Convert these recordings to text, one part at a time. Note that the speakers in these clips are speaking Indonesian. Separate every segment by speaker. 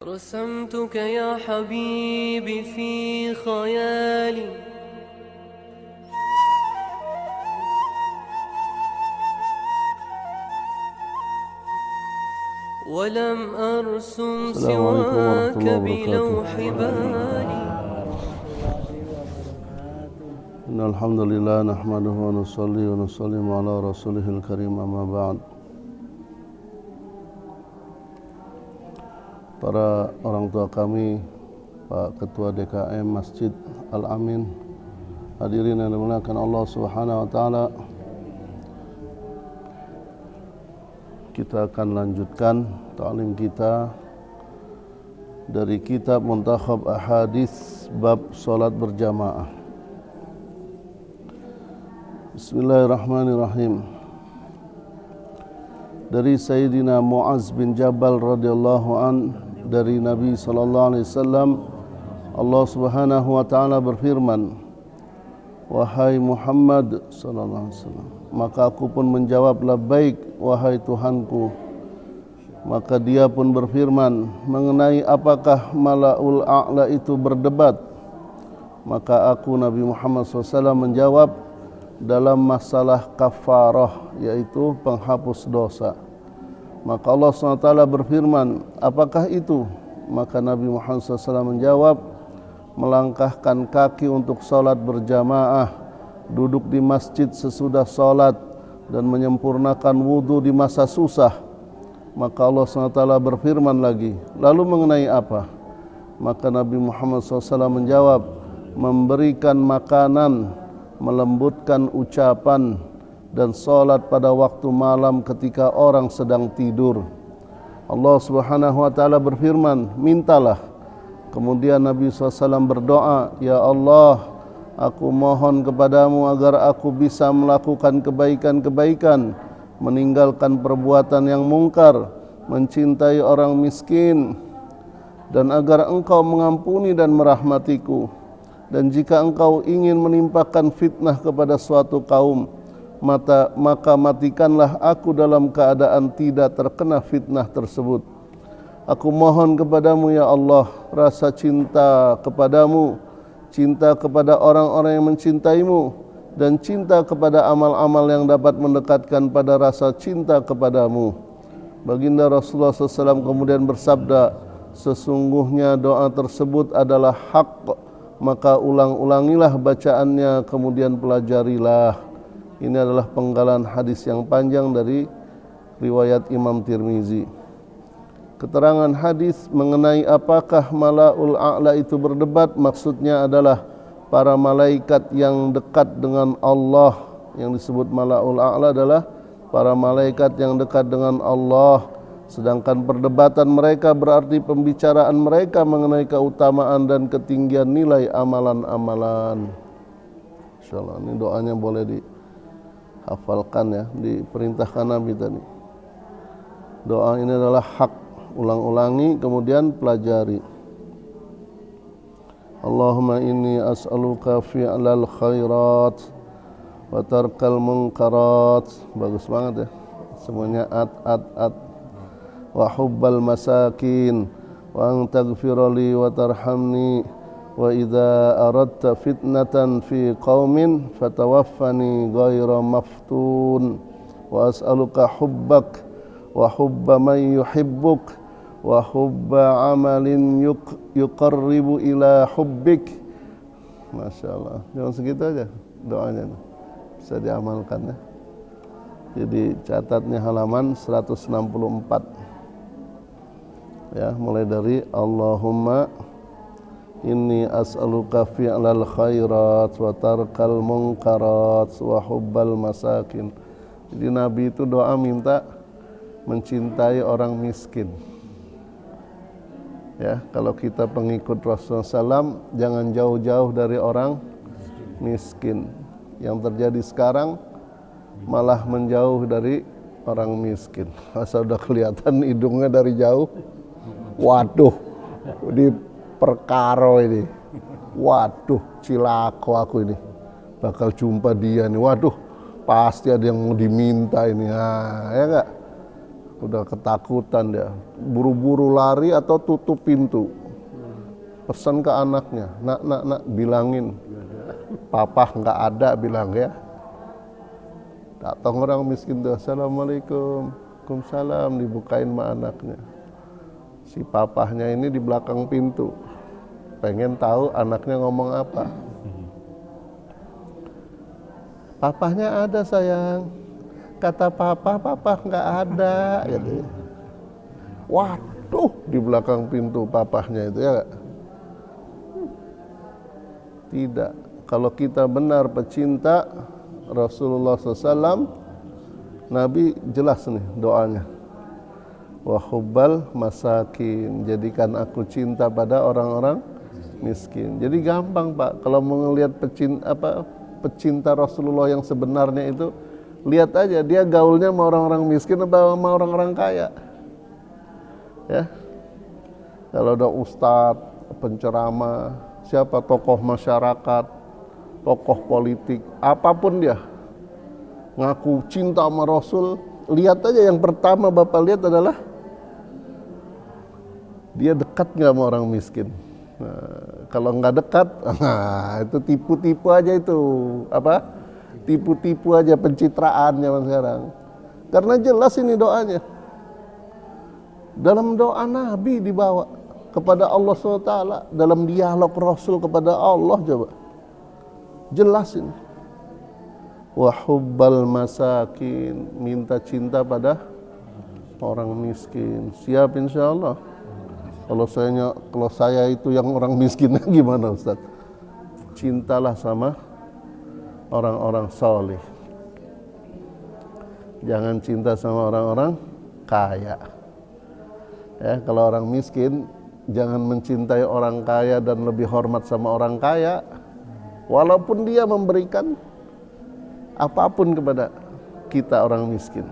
Speaker 1: رسمتك يا حبيبي في خيالي ولم أرسم سواك بلوح بالي
Speaker 2: إن الحمد لله نحمده ونصلي ونسلم على رسوله الكريم أما بعد. Para orang tua kami, Pak Ketua DKM Masjid Al-Amin, hadirin yang dimuliakan Allah Subhanahu wa taala. Kita akan lanjutkan ta'lim kita dari kitab Muntakhab Ahadits bab salat berjamaah. Bismillahirrahmanirrahim. Dari Sayyidina Mu'az bin Jabal radhiyallahu an, dari Nabi sallallahu alaihi wasallam, Allah Subhanahu wa taala berfirman, "Wahai Muhammad sallallahu alaihi wasallam, maka aku pun menjawab, labbaik wahai Tuhanku." Maka dia pun berfirman, mengenai apakah Mala'ul A'la itu berdebat. Maka aku Nabi Muhammad SAW menjawab, dalam masalah kafarah, yaitu penghapus dosa. Maka Allah SWT berfirman, apakah itu? Maka Nabi Muhammad SAW menjawab, melangkahkan kaki untuk salat berjamaah, duduk di masjid sesudah salat, dan menyempurnakan wudu di masa susah. Maka Allah SWT berfirman lagi, lalu mengenai apa? Maka Nabi Muhammad SAW menjawab, memberikan makanan, melembutkan ucapan, dan salat pada waktu malam ketika orang sedang tidur. Allah Subhanahu wa taala berfirman, mintalah. Kemudian Nabi SAW berdoa, ya Allah, aku mohon kepadamu agar aku bisa melakukan kebaikan-kebaikan, meninggalkan perbuatan yang mungkar, mencintai orang miskin, dan agar engkau mengampuni dan merahmatiku. Dan jika engkau ingin menimpakan fitnah kepada suatu kaum, maka matikanlah aku dalam keadaan tidak terkena fitnah tersebut. Aku mohon kepadamu ya Allah, rasa cinta kepadamu, cinta kepada orang-orang yang mencintaimu, dan cinta kepada amal-amal yang dapat mendekatkan pada rasa cinta kepadamu. Baginda Rasulullah SAW kemudian bersabda, sesungguhnya doa tersebut adalah hak, maka ulang-ulangilah bacaannya, kemudian pelajarilah. Ini adalah penggalan hadis yang panjang dari riwayat Imam Tirmizi. Keterangan hadis mengenai apakah Mala'ul A'la itu berdebat, maksudnya adalah para malaikat yang dekat dengan Allah. Yang disebut Mala'ul A'la adalah para malaikat yang dekat dengan Allah. Sedangkan perdebatan mereka berarti pembicaraan mereka mengenai keutamaan dan ketinggian nilai amalan-amalan. Insyaallah ini doanya boleh dihafalkan ya, diperintahkan Nabi tadi. Doa ini adalah hak, ulang-ulangi kemudian pelajari. Allahumma inni as'aluka fi'lal khairat wa tarkal munkarat. Bagus banget ya, semuanya at. Wa hubbal masakin wa an taghfirali wa tarhamni wa idza aradta fitnatan fi qaumin fatawaffani ghayra maftun wa as'aluka hubbak wa hubba man yuhibbuk wa hubba amalin yuqarribu ila hubbik. Masya Allah, jangan segitu aja doanya, bisa diamalkan ya. Jadi catatnya halaman 164 ya, mulai dari Allahumma inni as'aluka fi'lal khairat wa tarkal munkarat wa hubbal masakin. Jadi Nabi itu doa minta mencintai orang miskin. Ya, kalau kita pengikut Rasulullah SAW, jangan jauh-jauh dari orang miskin. Yang terjadi sekarang malah menjauh dari orang miskin. Masa udah kelihatan hidungnya dari jauh, waduh, di perkara ini, waduh, cilako aku ini, bakal jumpa dia nih, waduh, pasti ada yang mau diminta ini, ya enggak? udah ketakutan dia, buru-buru lari atau tutup pintu. Pesan ke anaknya, nak, bilangin, papa nggak ada, bilang ya. Datang orang miskin tuh, assalamualaikum, waalaikumsalam, dibukain sama anaknya. Si papahnya ini di belakang pintu, pengen tahu anaknya ngomong apa. Papahnya ada sayang, kata papa nggak ada. Gitu. Waduh, di belakang pintu papahnya itu ya. Tidak, kalau kita benar pecinta Rasulullah SAW, Nabi jelas nih doanya. Wa hubbal masakin, jadikan aku cinta pada orang-orang miskin. Jadi gampang Pak, kalau mau ngelihat pecinta Rasulullah yang sebenarnya itu, lihat aja dia gaulnya sama orang-orang miskin atau sama orang-orang kaya. Ya, kalau ada ustadz, penceramah, siapa tokoh masyarakat, tokoh politik, apapun dia ngaku cinta sama Rasul, lihat aja yang pertama Bapak lihat adalah dia dekat nggak sama orang miskin. Nah, kalau nggak dekat, nah, itu tipu-tipu aja itu, tipu-tipu aja pencitraan zaman sekarang. Karena jelas ini doanya. Dalam doa Nabi dibawa kepada Allah SWT, dalam dialog Rasul kepada Allah, coba jelasin. Wa hubbal masakin, minta cinta pada orang miskin. Siap insya Allah. Kalau saya itu yang orang miskin, gimana Ustaz? Cintalah sama orang-orang soleh. Jangan cinta sama orang-orang kaya. Ya, kalau orang miskin, jangan mencintai orang kaya dan lebih hormat sama orang kaya, walaupun dia memberikan apapun kepada kita orang miskin.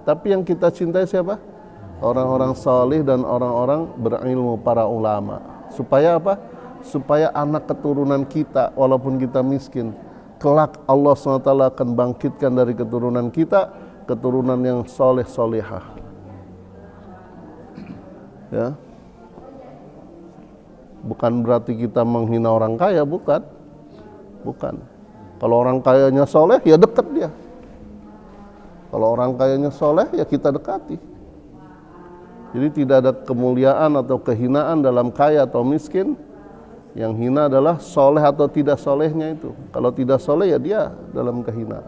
Speaker 2: Tapi yang kita cintai siapa? Orang-orang salih dan orang-orang berilmu, para ulama. Supaya apa? Supaya anak keturunan kita, walaupun kita miskin, kelak Allah SWT akan bangkitkan dari keturunan kita, keturunan yang soleh solehah. Ya, bukan berarti kita menghina orang kaya, bukan. Kalau orang kayanya soleh, ya dekat dia. Kalau orang kayanya soleh, ya kita dekati. Jadi tidak ada kemuliaan atau kehinaan dalam kaya atau miskin. Yang hina adalah soleh atau tidak solehnya itu. Kalau tidak soleh, ya dia dalam kehinaan.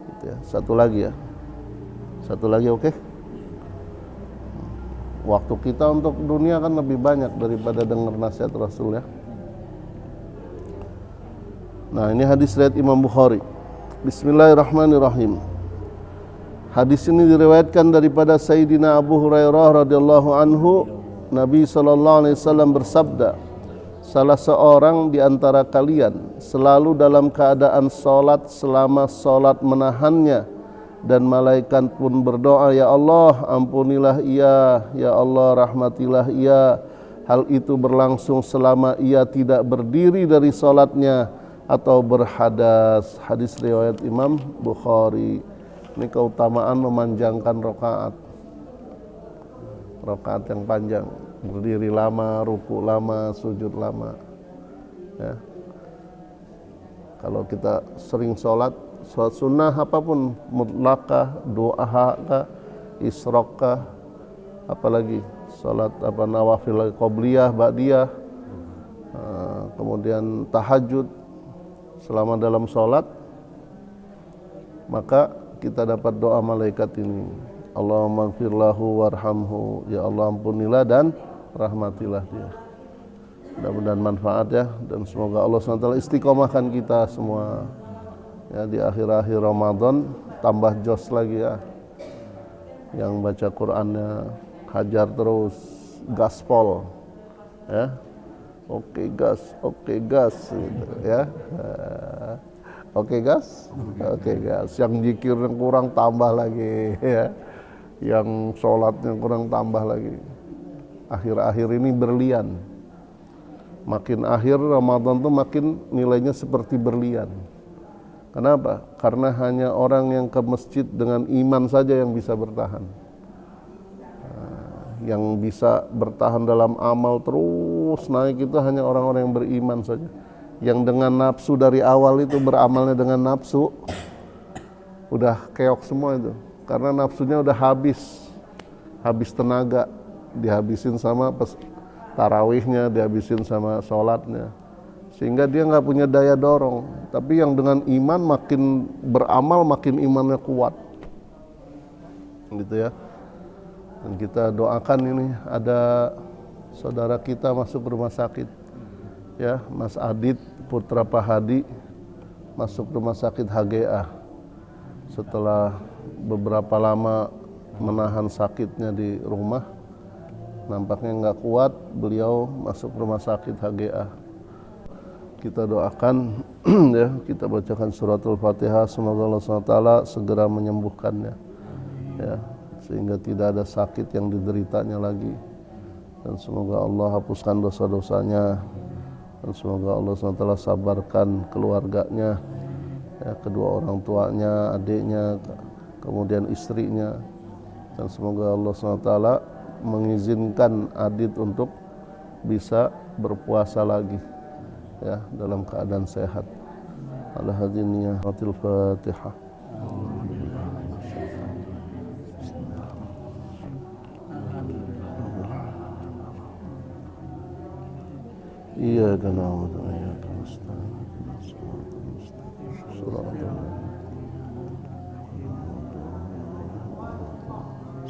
Speaker 2: Gitu ya. Satu lagi, oke? Waktu kita untuk dunia kan lebih banyak daripada dengar nasihat Rasul ya. Nah, ini hadis riwayat Imam Bukhari. Bismillahirrahmanirrahim. Hadis ini diriwayatkan daripada Sayyidina Abu Hurairah radhiyallahu anhu. Nabi SAW bersabda, salah seorang di antara kalian selalu dalam keadaan salat selama salat menahannya, dan malaikat pun berdoa, ya Allah ampunilah ia, ya Allah rahmatilah ia. Hal itu berlangsung selama ia tidak berdiri dari salatnya atau berhadas. Hadis riwayat Imam Bukhari. Ini keutamaan memanjangkan rakaat yang panjang, berdiri lama, ruku lama, sujud lama. Ya. Kalau kita sering sholat sunnah apapun, mutlakah, du'ahakah, isrokah, apalagi sholat nawafil qobliyah, ba'diyah, kemudian tahajud, selama dalam sholat, maka kita dapat doa malaikat ini, Allahumma gfirlahu warhamhu, ya Allah ampunilah dan rahmatilah dia. Mudah-mudahan manfaat ya, dan semoga Allah SWT istiqomahkan kita semua ya, di akhir-akhir Ramadan tambah jos lagi ya, yang baca Qur'annya hajar terus, gaspol ya, oke gas gitu ya. Oke gas. Yang zikirnya kurang tambah lagi ya. Yang sholatnya kurang tambah lagi. Akhir-akhir ini berlian. Makin akhir Ramadan tuh makin nilainya seperti berlian. Kenapa? Karena hanya orang yang ke masjid dengan iman saja yang bisa bertahan. yang bisa bertahan dalam amal terus naik itu hanya orang-orang yang beriman saja. Yang dengan nafsu dari awal itu beramalnya dengan nafsu, udah keok semua itu. Karena nafsunya udah habis tenaga, dihabisin sama tarawihnya, dihabisin sama sholatnya. Sehingga dia nggak punya daya dorong. Tapi yang dengan iman makin beramal makin imannya kuat. Gitu ya. Dan kita doakan ini ada saudara kita masuk rumah sakit. Ya, Mas Adit Putra Pak Hadi masuk rumah sakit HGA. Setelah beberapa lama menahan sakitnya di rumah, nampaknya nggak kuat, beliau masuk rumah sakit HGA. Kita doakan ya, kita bacakan suratul Fatihah, semoga Allah SWT segera menyembuhkannya ya, sehingga tidak ada sakit yang dideritanya lagi, dan semoga Allah hapuskan dosa-dosanya, dan semoga Allah SWT sabarkan keluarganya ya, kedua orang tuanya, adiknya, kemudian istrinya, dan semoga Allah SWT mengizinkan Adit untuk bisa berpuasa lagi ya, dalam keadaan sehat. Ala hadiniya Fatil Fatihah. Iyyaka na'budu wa iyyaka nasta'in.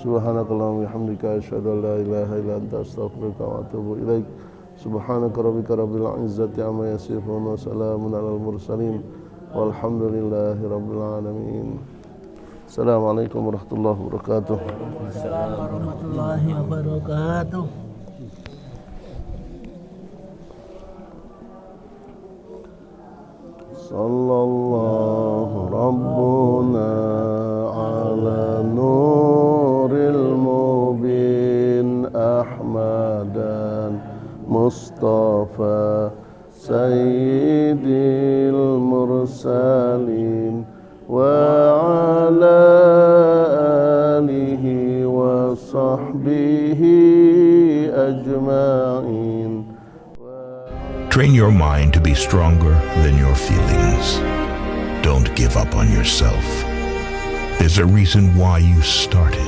Speaker 2: Subhanakallahumma wa bihamdika asyhadu an la ilaha illa anta astaghfiruka wa atubu ilaik. Subhanaka rabbika rabbil izzati amma yasifun wa salamun alal mursalin walhamdulillahi rabbil alamin. Assalamualaikum warahmatullahi wabarakatuh.
Speaker 3: Assalamualaikum warahmatullahi wabarakatuh.
Speaker 2: Sallallahu rabbuna ala nuril mubin Ahmadan Mustafa Sayyidil Mursalin wa ala alihi wa sahbihi ajma'in.
Speaker 4: Train your mind to be stronger than your feelings. Don't give up on yourself. There's a reason why you started.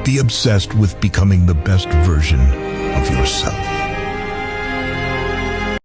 Speaker 4: Be obsessed with becoming the best version of yourself.